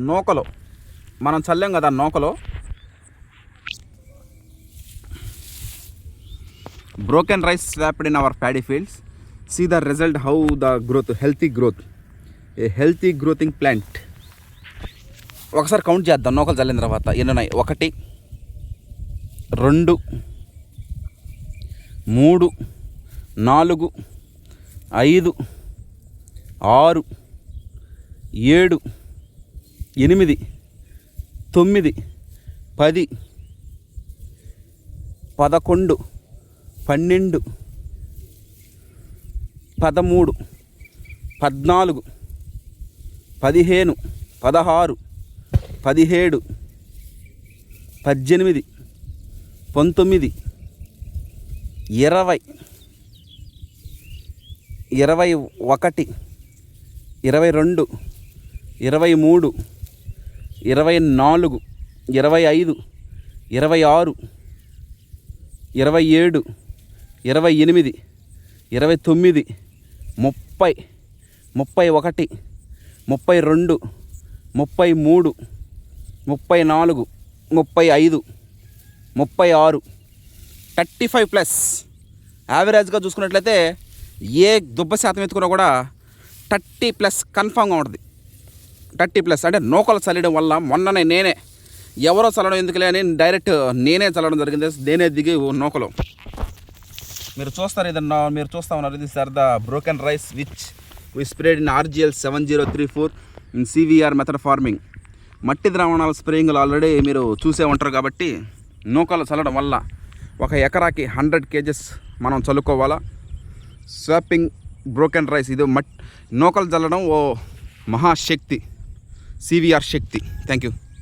నూకలో మనం చల్లాం కదా నూకలో broken rice swapped in our paddy fields. See the result, how the growth, healthy growth, a healthy growthing plant. ఒకసారి count చేద్దాం నూకలు చల్లిన తర్వాత ఎన్ని ఉన్నాయి. 1 2 3 4 5 6 7 8 9 10 11 12 13 14 15 16 17 18 19 20 21 22 23 24 25 26 27 28 29 31 31 32 33 34 35 36 35+. యావరేజ్గా చూసుకున్నట్లయితే ఏ దుబ్బ శాతం ఎత్తుకున్నా కూడా 30+ కన్ఫామ్గా ఉంటుంది. 30+ అంటే నూకలు చల్లడం వల్ల మొన్ననే నేనే ఎవరో చల్లడం ఎందుకులే అని డైరెక్ట్ నేనే చల్లడం జరిగింది. నేనే దిగి నూకలు మీరు చూస్తారు. ఇదన్నా మీరు చూస్తూ ఉన్నారు. ఇది sir the broken rice which we spread in RGL 7034 in CVR method farming. మట్టి ద్రావణాల స్ప్రేయింగ్లు ఆల్రెడీ మీరు చూసే ఉంటారు. కాబట్టి నూకలు చల్లడం వల్ల ఒక ఎకరాకి 100 kgs మనం చల్లుకోవాలా. స్వాపింగ్ బ్రోకెన్ రైస్, ఇది నూకలు చల్లడం ఓ మహాశక్తి, CVR శక్తి. Thank you.